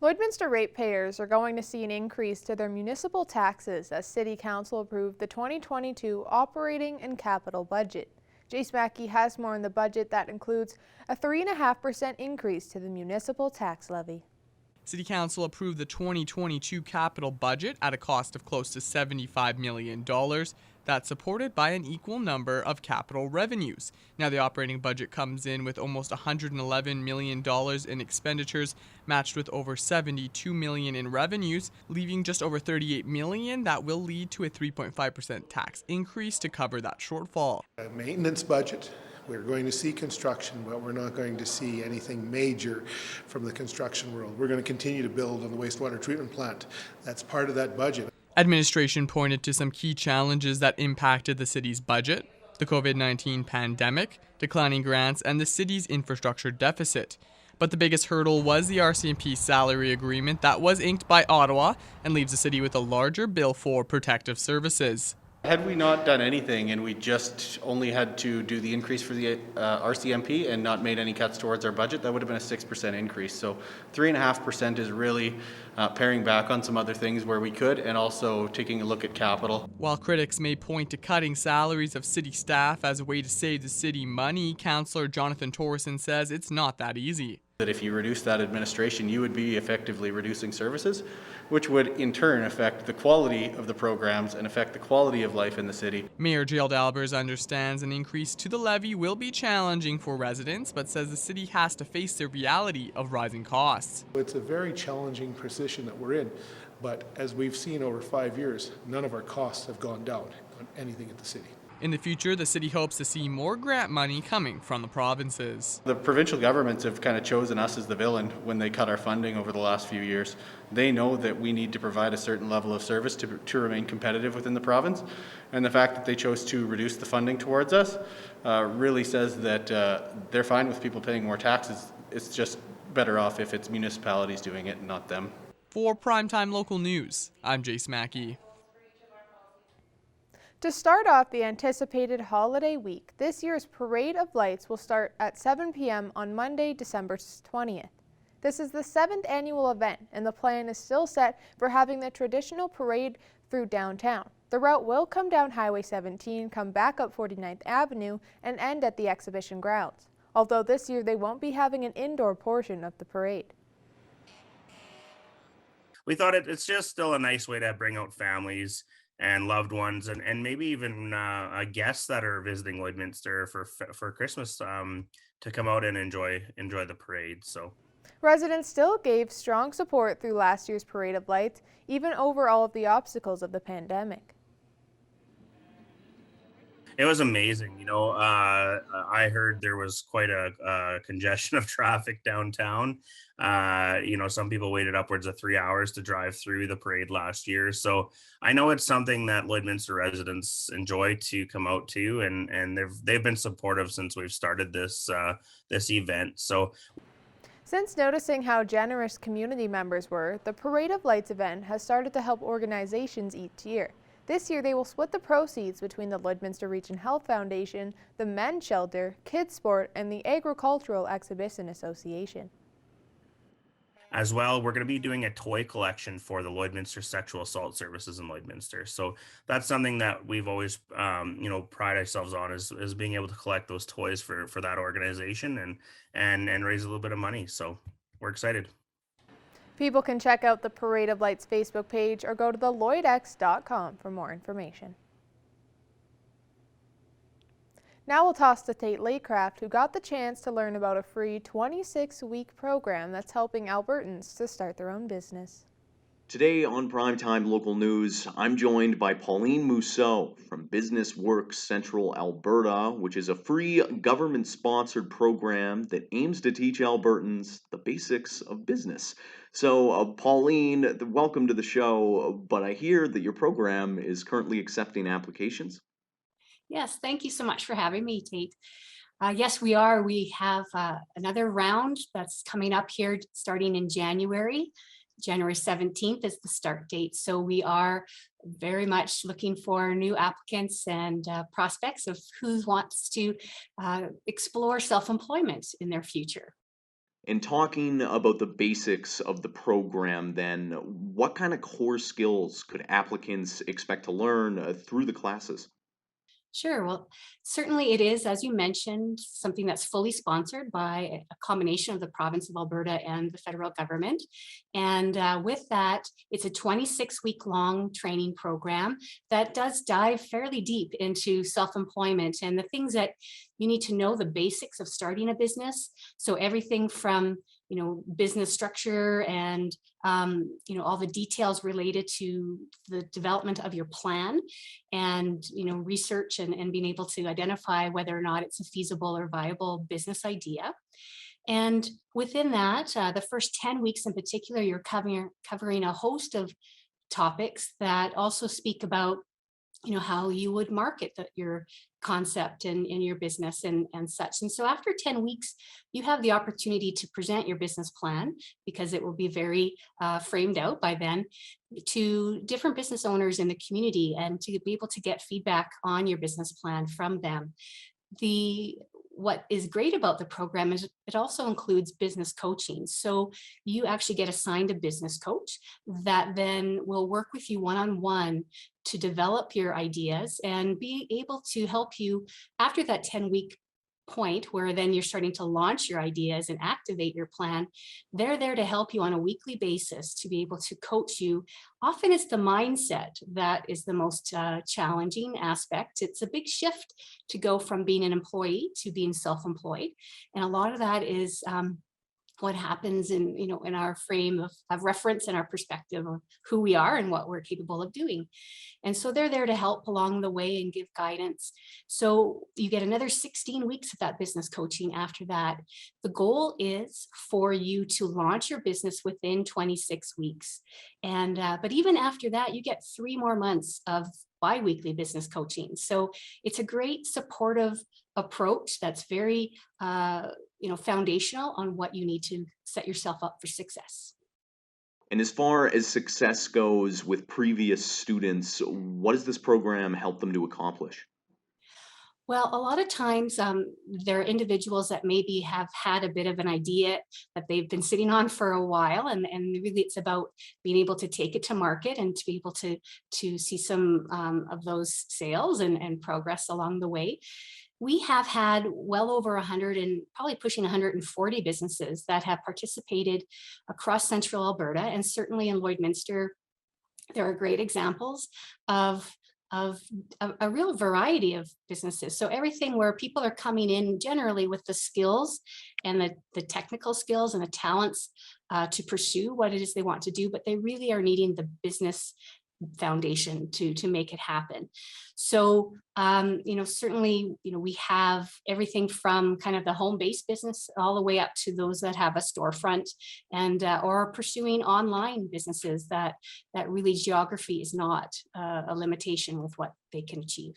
Lloydminster ratepayers are going to see an increase to their municipal taxes as City Council approved the 2022 operating and capital budget. Jace Mackey has more on the budget that includes a 3.5% increase to the municipal tax levy. City Council approved the 2022 capital budget at a cost of close to $75 million. That's supported by an equal number of capital revenues. Now the operating budget comes in with almost $111 million in expenditures, matched with over $72 million in revenues, leaving just over $38 million. That will lead to a 3.5% tax increase to cover that shortfall. A maintenance budget. We're going to see construction, but we're not going to see anything major from the construction world. We're going to continue to build on the wastewater treatment plant. That's part of that budget. Administration pointed to some key challenges that impacted the city's budget: the COVID-19 pandemic, declining grants, and the city's infrastructure deficit. But the biggest hurdle was the RCMP salary agreement that was inked by Ottawa and leaves the city with a larger bill for protective services. Had we not done anything and we just only had to do the increase for the RCMP and not made any cuts towards our budget, that would have been a 6% increase. So 3.5% is really paring back on some other things where we could, and also taking a look at capital. While critics may point to cutting salaries of city staff as a way to save the city money, Councillor Jonathan Torreson says it's not that easy. That if you reduce that administration, you would be effectively reducing services, which would in turn affect the quality of the programs and affect the quality of life in the city. Mayor Gerald Albers understands an increase to the levy will be challenging for residents, but says the city has to face the reality of rising costs. It's a very challenging position that we're in, but as we've seen over 5 years, none of our costs have gone down on anything at the city. In the future, the city hopes to see more grant money coming from the provinces. The provincial governments have kind of chosen us as the villain when they cut our funding over the last few years. They know that we need to provide a certain level of service to remain competitive within the province. And the fact that they chose to reduce the funding towards us really says that they're fine with people paying more taxes. It's just better off if it's municipalities doing it and not them. For Primetime Local News, I'm Jace Mackey. To start off the anticipated holiday week, this year's Parade of Lights will start at 7 p.m. on Monday, December 20th. This is the 7th annual event, and the plan is still set for having the traditional parade through downtown. The route will come down Highway 17, come back up 49th Avenue, and end at the exhibition grounds. Although this year they won't be having an indoor portion of the parade. We thought it's just still a nice way to bring out families and loved ones, and maybe even guests that are visiting Lloydminster for Christmas to come out and enjoy the parade. So residents still gave strong support through last year's Parade of Lights, even over all of the obstacles of the pandemic. It was amazing. I heard there was quite a congestion of traffic downtown. Some people waited upwards of 3 hours to drive through the parade last year. So I know it's something that Lloydminster residents enjoy to come out to, and they've been supportive since we've started this event. So since noticing how generous community members were, the Parade of Lights event has started to help organizations each year. This year, they will split the proceeds between the Lloydminster Region Health Foundation, the Men's Shelter, Kids Sport, and the Agricultural Exhibition Association. As well, we're going to be doing a toy collection for the Lloydminster Sexual Assault Services in Lloydminster. So that's something that we've always, pride ourselves on is being able to collect those toys for that organization and raise a little bit of money. So we're excited. People can check out the Parade of Lights Facebook page or go to thelloydx.com for more information. Now we'll toss to Tate Laycraft, who got the chance to learn about a free 26-week program that's helping Albertans to start their own business. Today on Primetime Local News, I'm joined by Pauline Mousseau from BusinessWorks Central Alberta, which is a free government-sponsored program that aims to teach Albertans the basics of business. So, Pauline, welcome to the show, but I hear that your program is currently accepting applications. Yes, thank you so much for having me, Tate. Yes, we are. We have another round that's coming up here starting in January. January 17th is the start date. So we are very much looking for new applicants and prospects of who wants to explore self-employment in their future. And talking about the basics of the program, then, what kind of core skills could applicants expect to learn through the classes? Sure. Well, certainly it is, as you mentioned, something that's fully sponsored by a combination of the province of Alberta and the federal government. And with that, it's a 26-week long training program that does dive fairly deep into self-employment and the things that you need to know, the basics of starting a business. So everything from business structure and all the details related to the development of your plan and research and being able to identify whether or not it's a feasible or viable business idea. And within that, the first 10 weeks in particular, you're covering a host of topics that also speak about how you would market your concept and your business and such. And so after 10 weeks, you have the opportunity to present your business plan, because it will be very framed out by then, to different business owners in the community, and to be able to get feedback on your business plan from them. What is great about the program is it also includes business coaching. So you actually get assigned a business coach that then will work with you one-on-one to develop your ideas and be able to help you after that 10-week point, where then you're starting to launch your ideas and activate your plan. They're there to help you on a weekly basis to be able to coach you. Often it's the mindset that is the most challenging aspect. It's a big shift to go from being an employee to being self-employed. And a lot of that is what happens in our frame of reference and our perspective of who we are and what we're capable of doing. And so they're there to help along the way and give guidance. So you get another 16 weeks of that business coaching after that. The goal is for you to launch your business within 26 weeks. And but even after that, you get 3 more months of bi-weekly business coaching. So it's a great supportive approach that's very foundational on what you need to set yourself up for success. And as far as success goes with previous students, what does this program help them to accomplish? Well, a lot of times there are individuals that maybe have had a bit of an idea that they've been sitting on for a while, and really it's about being able to take it to market and to be able to see some of those sales and progress along the way. We have had well over 100 and probably pushing 140 businesses that have participated across central Alberta, and certainly in Lloydminster, there are great examples of a real variety of businesses. So everything where people are coming in generally with the skills and the technical skills and the talents to pursue what it is they want to do, but they really are needing the business foundation to make it happen. So certainly we have everything from kind of the home-based business all the way up to those that have a storefront and or pursuing online businesses that really geography is not a limitation with what they can achieve.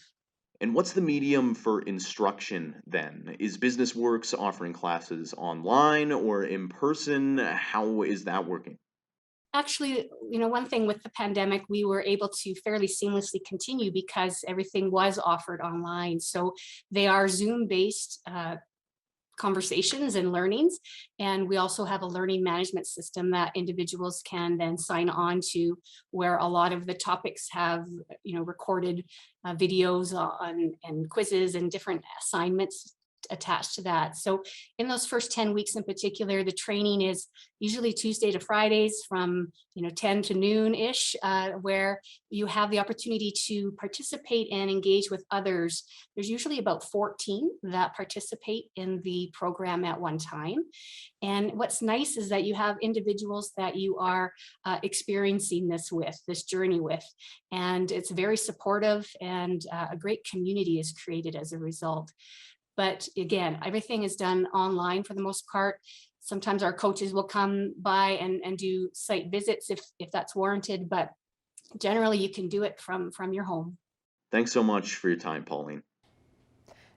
And what's the medium for instruction then? Is BusinessWorks offering classes online or in person? How is that working? Actually, one thing with the pandemic, we were able to fairly seamlessly continue because everything was offered online. So they are Zoom-based conversations and learnings. And we also have a learning management system that individuals can then sign on to, where a lot of the topics have, recorded videos on and quizzes and different assignments attached to that. So in those first 10 weeks in particular, the training is usually Tuesday to Fridays from 10 to noon-ish, where you have the opportunity to participate and engage with others. There's usually about 14 that participate in the program at one time. And what's nice is that you have individuals that you are experiencing this journey with. And it's very supportive, and a great community is created as a result. But again, everything is done online for the most part. Sometimes our coaches will come by and do site visits if that's warranted, but generally you can do it from your home. Thanks so much for your time, Pauline.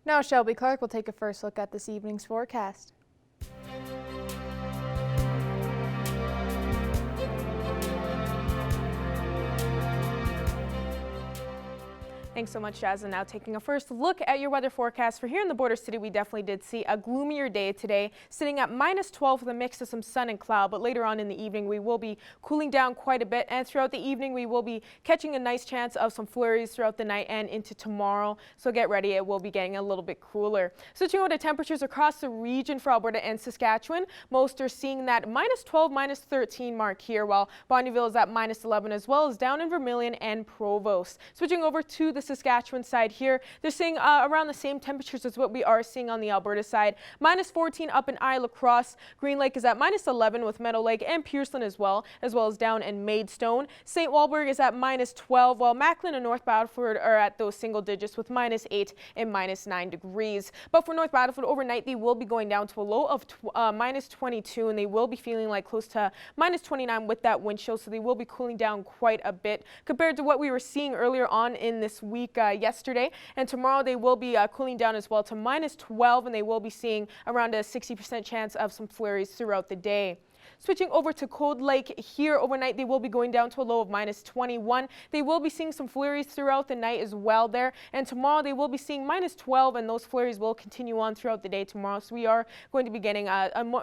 Now Shelby Clark will take a first look at this evening's forecast. Thanks so much, Jazz. And now taking a first look at your weather forecast for here in the Border City, we definitely did see a gloomier day today, sitting at -12 with a mix of some sun and cloud. But later on in the evening, we will be cooling down quite a bit. And throughout the evening, we will be catching a nice chance of some flurries throughout the night and into tomorrow. So get ready, it will be getting a little bit cooler. Switching over to temperatures across the region for Alberta and Saskatchewan, most are seeing that -12, -13 mark here, while Bonnyville is at -11, as well as down in Vermilion and Provost. Switching over to the Saskatchewan side here, they're seeing around the same temperatures as what we are seeing on the Alberta side. -14 up in Isle Cross. Green Lake is at -11 with Meadow Lake and Pearson as well as down in Maidstone. St. Walburg is at -12, while Macklin and North Battleford are at those single digits with -8 and -9 degrees. But for North Battleford overnight, they will be going down to a low of -22, and they will be feeling like close to -29 with that wind chill, so they will be cooling down quite a bit compared to what we were seeing earlier on in this week yesterday. And tomorrow they will be cooling down as well to -12, and they will be seeing around a 60% chance of some flurries throughout the day. Switching over to Cold Lake here overnight, they will be going down to a low of -21. They will be seeing some flurries throughout the night as well there. And tomorrow they will be seeing -12, and those flurries will continue on throughout the day tomorrow. So we are going to be getting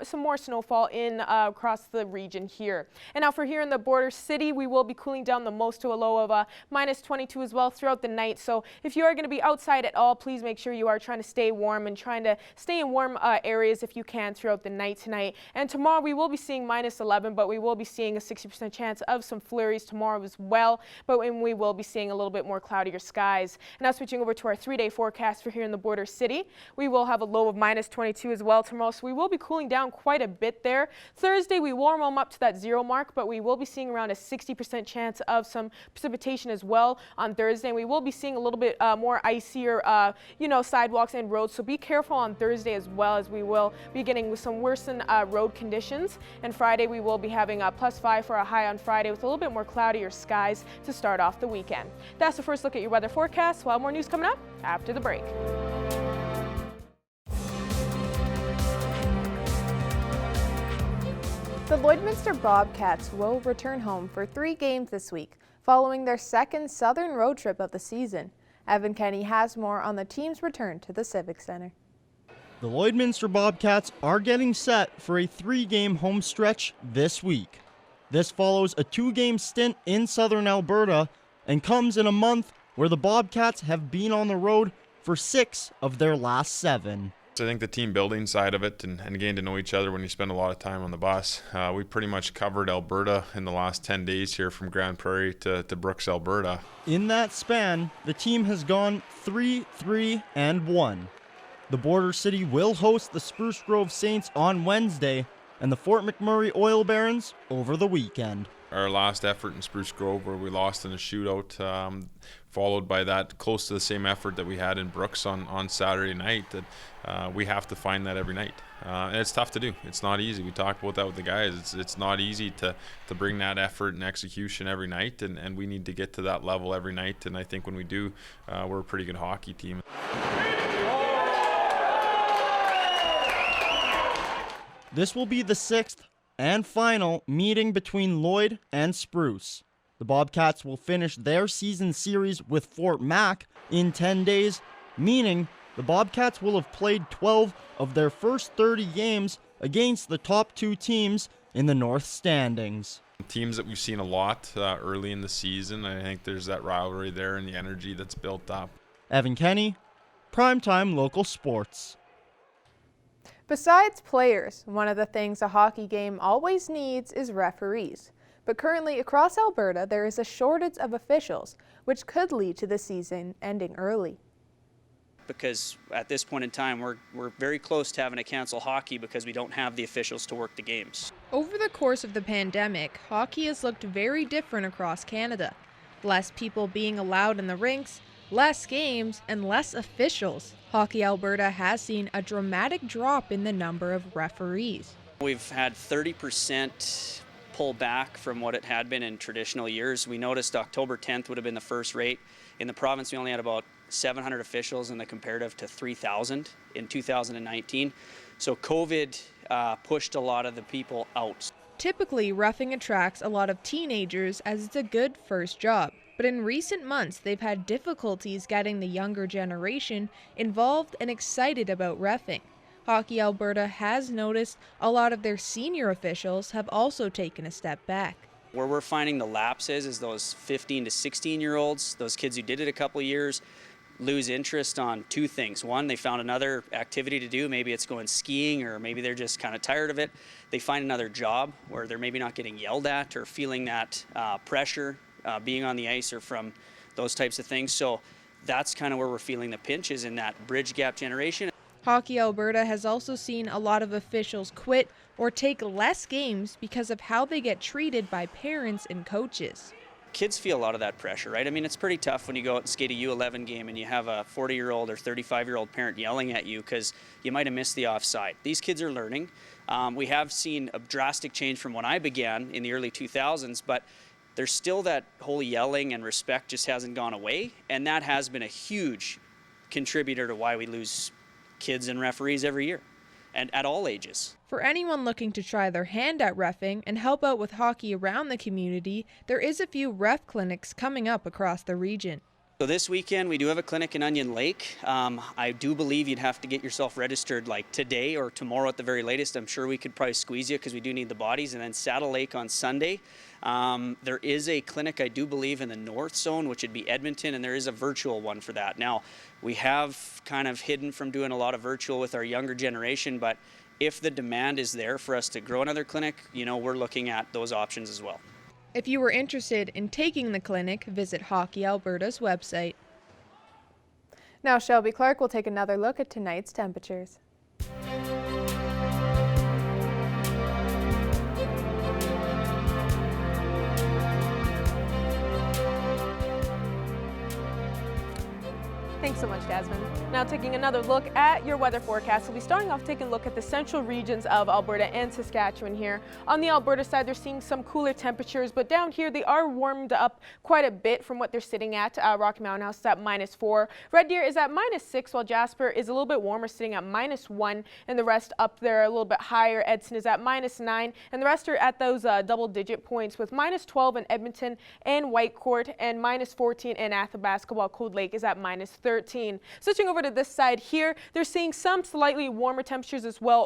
some more snowfall in across the region here. And now for here in the Border City, we will be cooling down the most to a low of -22 as well throughout the night. So if you are going to be outside at all, please make sure you are trying to stay warm and trying to stay in warm areas if you can throughout the night tonight. And tomorrow we will be seeing -11, but we will be seeing a 60% chance of some flurries tomorrow as well. But we will be seeing a little bit more cloudier skies. And now switching over to our 3-day forecast for here in the Border City, we will have a low of -22 as well tomorrow. So we will be cooling down quite a bit there. Thursday, we warm them up to that 0 mark, but we will be seeing around a 60% chance of some precipitation as well on Thursday. And we will be seeing a little bit more icier, sidewalks and roads. So be careful on Thursday as well, as we will be getting with some worsened road conditions. And Friday, we will be having a +5 for a high on Friday with a little bit more cloudier skies to start off the weekend. That's the first look at your weather forecast. We'll have more news coming up after the break. The Lloydminster Bobcats will return home for 3 games this week, following their second southern road trip of the season. Evan Kenny has more on the team's return to the Civic Center. The Lloydminster Bobcats are getting set for a 3-game home stretch this week. This follows a 2-game stint in southern Alberta and comes in a month where the Bobcats have been on the road for 6 of their last 7. I think the team building side of it and getting to know each other when you spend a lot of time on the bus. We pretty much covered Alberta in the last 10 days here from Grand Prairie to Brooks, Alberta. In that span, the team has gone 3-3-1. The Border City will host the Spruce Grove Saints on Wednesday and the Fort McMurray Oil Barons over the weekend. Our last effort in Spruce Grove, where we lost in a shootout, followed by that close to the same effort that we had in Brooks on Saturday night, that we have to find that every night. And it's tough to do. It's not easy. We talked about that with the guys. It's not easy to bring that effort and execution every night, and we need to get to that level every night. And I think when we do, we're a pretty good hockey team. This will be the 6th and final meeting between Lloyd and Spruce. The Bobcats will finish their season series with Fort Mac in 10 days, meaning the Bobcats will have played 12 of their first 30 games against the top 2 teams in the North standings. Teams that we've seen a lot early in the season, I think there's that rivalry there and the energy that's built up. Evan Kenny, Primetime Local Sports. Besides players, one of the things a hockey game always needs is referees. But currently across Alberta, there is a shortage of officials, which could lead to the season ending early. Because at this point in time, we're very close to having to cancel hockey because we don't have the officials to work the games. Over the course of the pandemic, hockey has looked very different across Canada. Less people being allowed in the rinks, less games, and less officials. Hockey Alberta has seen a dramatic drop in the number of referees. We've had 30% pull back from what it had been in traditional years. We noticed October 10th would have been the first rate. In the province, we only had about 700 officials in the comparative to 3,000 in 2019. So COVID pushed a lot of the people out. Typically, roughing attracts a lot of teenagers as it's a good first job. But in recent months, they've had difficulties getting the younger generation involved and excited about reffing. Hockey Alberta has noticed a lot of their senior officials have also taken a step back. Where we're finding the lapses is those 15 to 16-year-olds, those kids who did it a couple of years, lose interest on two things. One, they found another activity to do. Maybe it's going skiing, or maybe they're just kind of tired of it. They find another job where they're maybe not getting yelled at or feeling that pressure being on the ice or from those types of things. So that's kind of where we're feeling the pinch, is in that bridge gap generation. Hockey Alberta has also seen a lot of officials quit or take less games because of how they get treated by parents and coaches. Kids feel a lot of that pressure, right? I mean, it's pretty tough when you go out and skate a U11 game and you have a 40-year-old or 35-year-old parent yelling at you because you might have missed the offside. These kids are learning. We have seen a drastic change from when I began in the early 2000s, but there's still that whole yelling, and respect just hasn't gone away, and that has been a huge contributor to why we lose kids and referees every year, and at all ages. For anyone looking to try their hand at reffing and help out with hockey around the community, there is a few ref clinics coming up across the region. So this weekend we do have a clinic in Onion Lake. I do believe you'd have to get yourself registered like today or tomorrow at the very latest. I'm sure we could probably squeeze you because we do need the bodies. And then Saddle Lake on Sunday. There is a clinic, I do believe, in the North Zone, which would be Edmonton, and there is a virtual one for that. Now, we have kind of hidden from doing a lot of virtual with our younger generation, but if the demand is there for us to grow another clinic, you know, we're looking at those options as well. If you were interested in taking the clinic, visit Hockey Alberta's website. Now Shelby Clark will take another look at tonight's temperatures. Thanks so much, Jasmine. Now taking another look at your weather forecast, we'll be starting off taking a look at the central regions of Alberta and Saskatchewan here. On the Alberta side, they're seeing some cooler temperatures, but down here they are warmed up quite a bit from what they're sitting at. Rocky Mountain House is at -4. Red Deer is at -6, while Jasper is a little bit warmer, sitting at -1, and the rest up there a little bit higher. Edson is at -9, and the rest are at those double-digit points, with -12 in Edmonton and Whitecourt, and -14 in Athabasca, while Cold Lake is at -13. Switching over to this side here, they're seeing some slightly warmer temperatures as well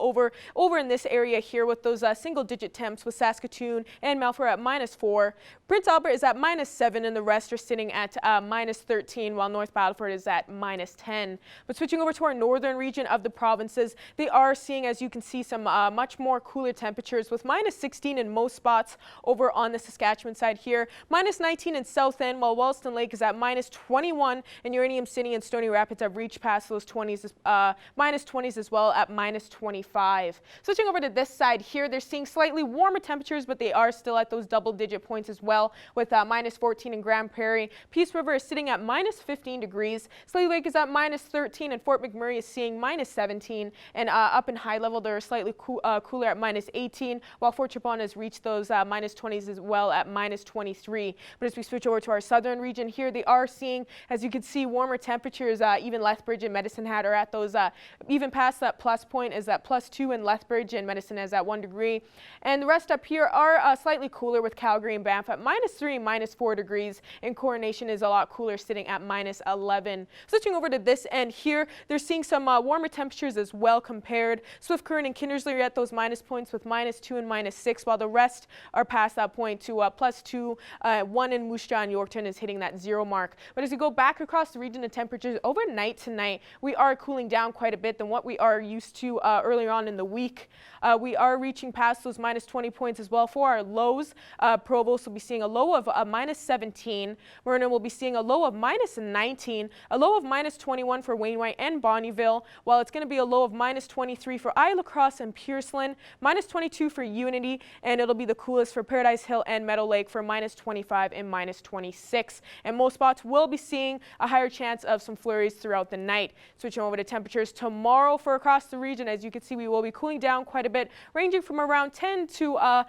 over in this area here, with those single-digit temps, with Saskatoon and Melfort at -4. Prince Albert is at -7, and the rest are sitting at -13, while North Battleford is at -10. But switching over to our northern region of the provinces, they are seeing, as you can see, some much more cooler temperatures, with -16 in most spots over on the Saskatchewan side here, -19 in South End, while Wollaston Lake is at -21, and Uranium City and Stony Rapids have reached past those -20s as well at -25. Switching over to this side here, they're seeing slightly warmer temperatures, but they are still at those double-digit points as well, with -14 in Grand Prairie. Peace River is sitting at -15 degrees. Slave Lake is at -13, and Fort McMurray is seeing -17. And up in high level, they're slightly cooler at -18, while Fort Chipon has reached those -20s as well at -23. But as we switch over to our southern region here, they are seeing, as you can see, warmer temperatures. Even Lethbridge and Medicine Hat are at those, even past that plus point is at +2 in Lethbridge, and Medicine is at 1 degree. And the rest up here are slightly cooler, with Calgary and Banff at -3 and -4 degrees, and Coronation is a lot cooler, sitting at -11. Switching over to this end here, they're seeing some warmer temperatures as well compared. Swift Current and Kindersley are at those minus points, with -2 and -6, while the rest are past that point to +2. 1 in Moose Jaw and Yorkton is hitting that 0 mark. But as we go back across the region, the temperatures overnight tonight, we are cooling down quite a bit than what we are used to earlier on in the week. We are reaching past those -20 points as well for our lows. Provost will be seeing a low of -17. Vernon will be seeing a low of -19, a low of -21 for Wainwright and Bonnyville, while it's going to be a low of -23 for Isle Cross and Pierceland, -22 for Unity, and it'll be the coolest for Paradise Hill and Meadow Lake for -25 and -26. And most spots will be seeing a higher chance of some flurries throughout the night. Switching over to temperatures tomorrow for across the region, as you can see, we will be cooling down quite a bit, ranging from around 10 to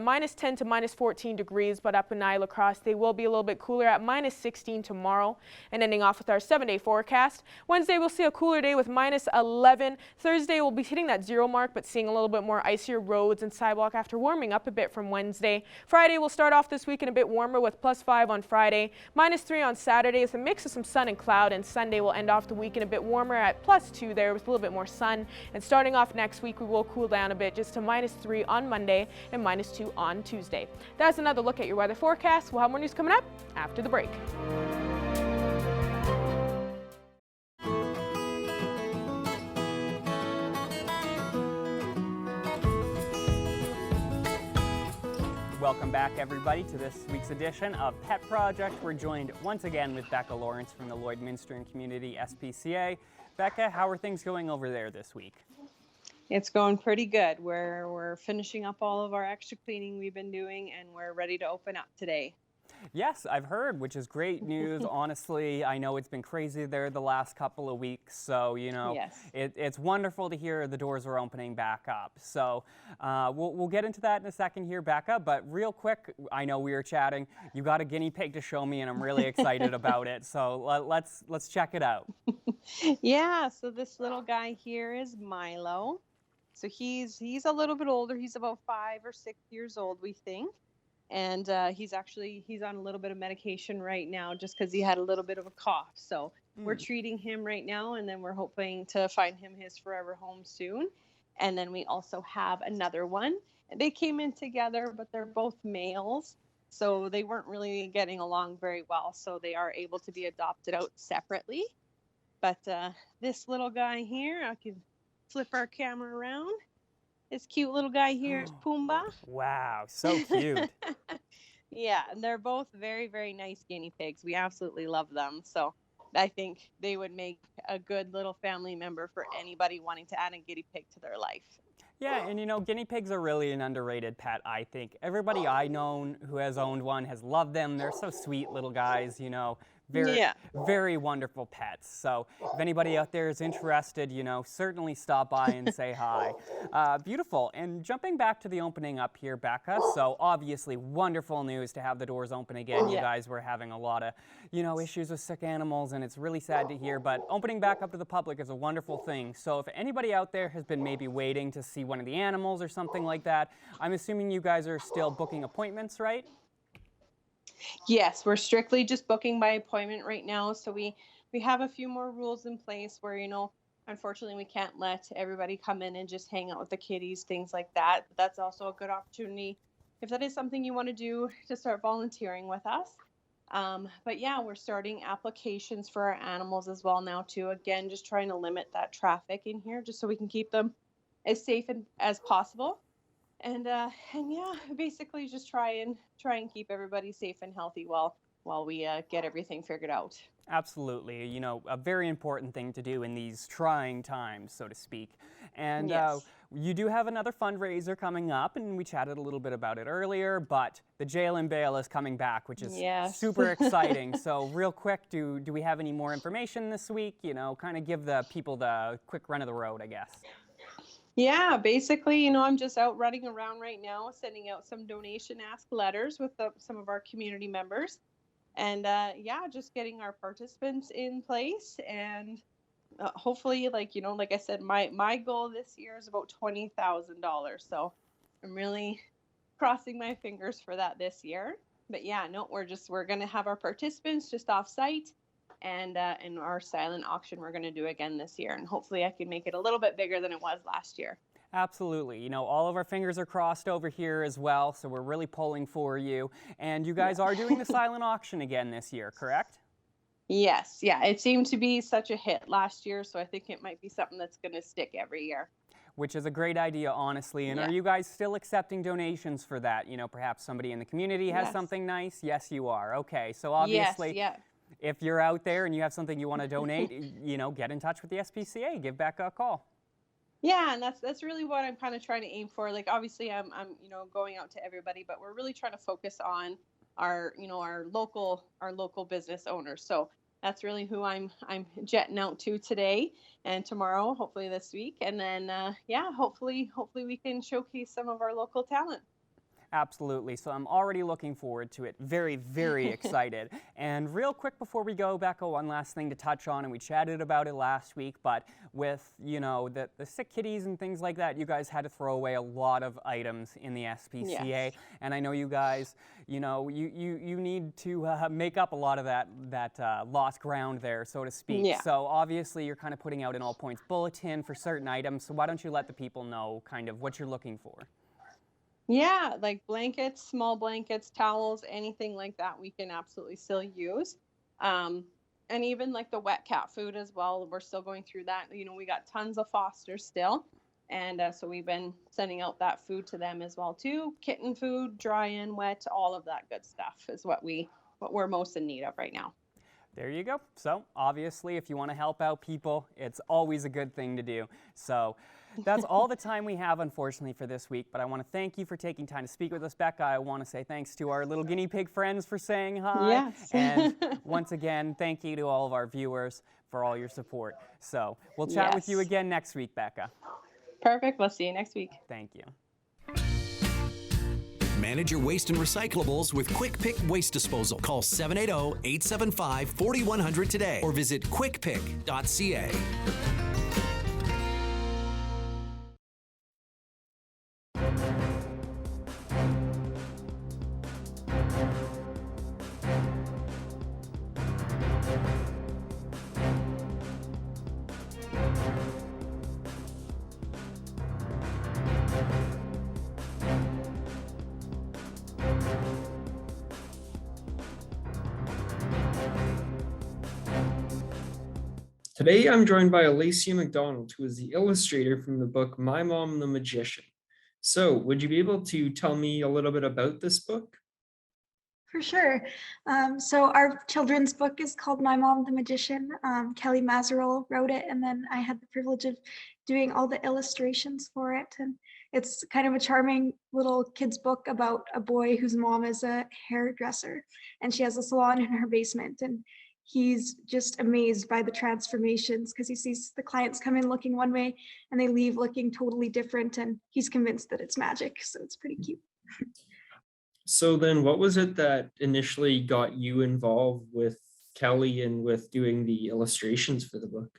minus 10 to minus 14 degrees, but up in Niagara Cross, they will be a little bit cooler at minus 16 tomorrow. And ending off with our 7-day forecast, Wednesday we'll see a cooler day with minus 11. Thursday we'll be hitting that 0 mark, but seeing a little bit more icier roads and sidewalk after warming up a bit from Wednesday. Friday will start off this weekend a bit warmer with plus 5 on Friday, minus 3 on Saturday with a mix of some sun and cloud, and Sunday will end off the weekend a bit warmer at plus 2 there with a little bit more sun. And starting off next week, we will cool down a bit just to minus 3 on Monday and minus 2 on Tuesday. That's another look at your weather forecast. We'll have more news coming up after the break. Welcome back, everybody, to this week's edition of Pet Project. We're joined once again with Becca Lawrence from the Lloydminster and Community SPCA. Becca, how are things going over there this week? It's going pretty good. We're finishing up all of our extra cleaning we've been doing, and we're ready to open up today. Yes, I've heard, which is great news. Honestly, I know it's been crazy there the last couple of weeks, so, you know, Yes. it's wonderful to hear the doors are opening back up. So we'll get into that in a second here, Becca, but real quick, I know we were chatting. You got a guinea pig to show me, and I'm really excited about it. So let's check it out. Yeah, so this little guy here is Milo. So he's a little bit older. He's about 5 or 6 years old, we think. And he's on a little bit of medication right now just because he had a little bit of a cough. So we're treating him right now, and then we're hoping to find him his forever home soon. And then we also have another one. They came in together, but they're both males. So they weren't really getting along very well. So they are able to be adopted out separately. But this little guy here, I can flip our camera around. This cute little guy here is Pumbaa. Wow, so cute. Yeah, and they're both very, very nice guinea pigs. We absolutely love them. So I think they would make a good little family member for anybody wanting to add a guinea pig to their life. Yeah, and you know, guinea pigs are really an underrated pet, I think. Everybody I know who has owned one has loved them. They're so sweet little guys, you know. Very wonderful pets. So if anybody out there is interested, you know, certainly stop by and say hi. Beautiful. And jumping back to the opening up here, Becca, so obviously wonderful news to have the doors open again. You guys were having a lot of, you know, issues with sick animals, and it's really sad to hear, but opening back up to the public is a wonderful thing. So if anybody out there has been maybe waiting to see one of the animals or something like that, I'm assuming you guys are still booking appointments, right? Yes, we're strictly just booking by appointment right now. So we have a few more rules in place where, you know, unfortunately we can't let everybody come in and just hang out with the kitties, things like that. But that's also a good opportunity if that is something you want to do, to start volunteering with us. But yeah, we're starting applications for our animals as well now too. Again, just trying to limit that traffic in here just so we can keep them as safe as possible. And yeah, basically just try and keep everybody safe and healthy while we get everything figured out. Absolutely. You know, a very important thing to do in these trying times, so to speak. And you do have another fundraiser coming up, and we chatted a little bit about it earlier, but the Jail and Bail is coming back, which is super exciting. So real quick, do we have any more information this week? You know, kind of give the people the quick run of the road, I guess. Yeah, basically, you know, I'm just out running around right now, sending out some donation ask letters with some of our community members. And just getting our participants in place. And hopefully, like I said, my goal this year is about $20,000. So I'm really crossing my fingers for that this year. But yeah, no, we're going to have our participants just off site. And in our silent auction we're going to do again this year, and hopefully I can make it a little bit bigger than it was last year. Absolutely. You know, all of our fingers are crossed over here as well, so we're really pulling for you. And you guys are doing the silent auction again this year, correct? Yes. Yeah, it seemed to be such a hit last year, so I think it might be something that's going to stick every year. Which is a great idea, honestly. And are you guys still accepting donations for that? You know, perhaps somebody in the community has something nice? Yes, you are. Okay, so obviously... If you're out there and you have something you want to donate, you know, get in touch with the SPCA, give Becca a call. Yeah, and that's really what I'm kind of trying to aim for. Like, obviously I'm you know, going out to everybody, but we're really trying to focus on our local business owners. So that's really who I'm jetting out to today and tomorrow, hopefully this week. And then hopefully we can showcase some of our local talent. Absolutely. So I'm already looking forward to it. Very, very excited. And real quick before we go, Becca, one last thing to touch on, and we chatted about it last week, but with, the sick kitties and things like that, you guys had to throw away a lot of items in the SPCA. Yes. And I know you guys, you need to make up a lot of that lost ground there, so to speak. Yeah. So obviously you're kind of putting out an all points bulletin for certain items. So why don't you let the people know kind of what you're looking for? Yeah, like blankets, small blankets, towels, anything like that we can absolutely still use. And even like the wet cat food as well. We're still going through that. We got tons of fosters still. And so we've been sending out that food to them as well too. Kitten food, dry and wet, all of that good stuff is what we're most in need of right now. There you go. So obviously, if you want to help out people, it's always a good thing to do. So that's all the time we have, unfortunately, for this week. But I want to thank you for taking time to speak with us, Becca. I want to say thanks to our little guinea pig friends for saying hi. Yes. And once again, thank you to all of our viewers for all your support. So we'll chat with you again next week, Becca. Perfect. We'll see you next week. Thank you. Manage your waste and recyclables with Quick Pick Waste Disposal. Call 780-875-4100 today or visit quickpick.ca. Today, I'm joined by Alicia McDonald, who is the illustrator from the book My Mom the Magician. So, would you be able to tell me a little bit about this book? For sure. So our children's book is called My Mom the Magician. Kelly Mazerol wrote it, and then I had the privilege of doing all the illustrations for it. And it's kind of a charming little kid's book about a boy whose mom is a hairdresser, and she has a salon in her basement. And he's just amazed by the transformations because he sees the clients come in looking one way and they leave looking totally different, and he's convinced that it's magic. So it's pretty cute. So then what was it that initially got you involved with Kelly and with doing the illustrations for the book?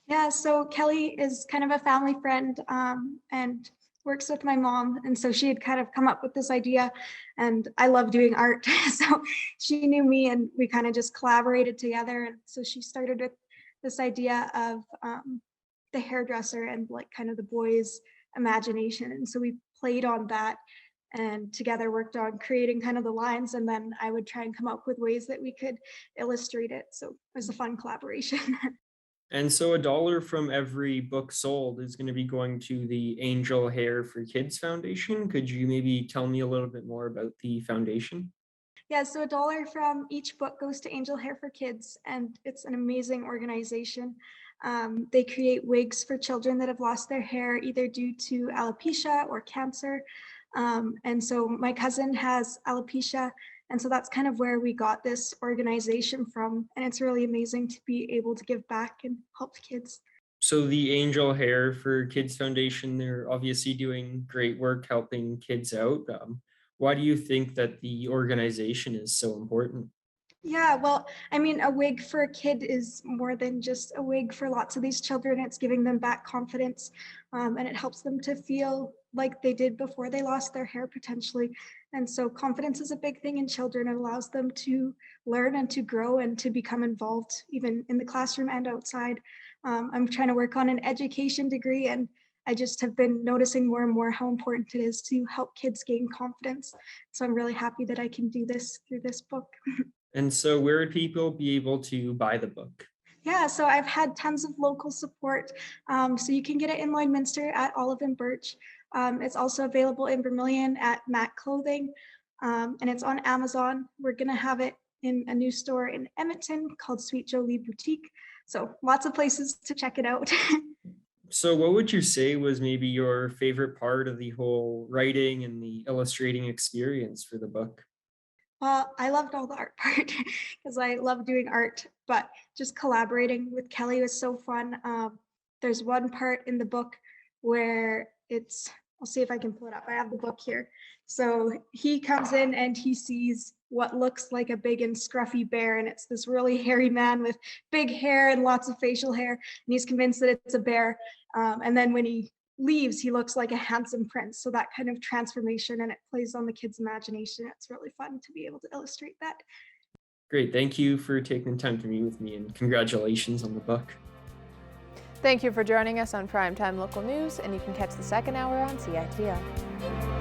Yeah, so Kelly is kind of a family friend and works with my mom. And so she had kind of come up with this idea, and I love doing art. So she knew me and we kind of just collaborated together. And so she started with this idea of the hairdresser and like kind of the boy's imagination. And so we played on that and together worked on creating kind of the lines, and then I would try and come up with ways that we could illustrate it. So it was a fun collaboration. And so $1 from every book sold is going to be going to the Angel Hair for Kids Foundation. Could you maybe tell me a little bit more about the foundation? Yeah, so $1 from each book goes to Angel Hair for Kids, and it's an amazing organization. They create wigs for children that have lost their hair either due to alopecia or cancer. And so my cousin has alopecia, and so that's kind of where we got this organization from. And it's really amazing to be able to give back and help kids. So the Angel Hair for Kids Foundation, they're obviously doing great work helping kids out. Why do you think that the organization is so important? Yeah, well, I mean, a wig for a kid is more than just a wig for lots of these children. It's giving them back confidence, and it helps them to feel like they did before they lost their hair potentially. And so confidence is a big thing in children. It allows them to learn and to grow and to become involved even in the classroom and outside. I'm trying to work on an education degree, and I just have been noticing more and more how important it is to help kids gain confidence. So I'm really happy that I can do this through this book. And so where would people be able to buy the book? Yeah, so I've had tons of local support. So you can get it in Lloydminster at Olive and Birch. It's also available in Vermilion at Mac Clothing, and it's on Amazon. We're gonna have it in a new store in Edmonton called Sweet Jolie Boutique. So lots of places to check it out. So what would you say was maybe your favorite part of the whole writing and the illustrating experience for the book? Well, I loved all the art part because I love doing art, but just collaborating with Kelly was so fun. There's one part in the book where I'll see if I can pull it up. I have the book here. So he comes in and he sees what looks like a big and scruffy bear, and it's this really hairy man with big hair and lots of facial hair, and he's convinced that it's a bear. And then when he leaves, he looks like a handsome prince. So that kind of transformation, and it plays on the kids' imagination. It's really fun to be able to illustrate that. Great. Thank you for taking the time to meet with me, and congratulations on the book. Thank you for joining us on Primetime Local News, and you can catch the second hour on CITL.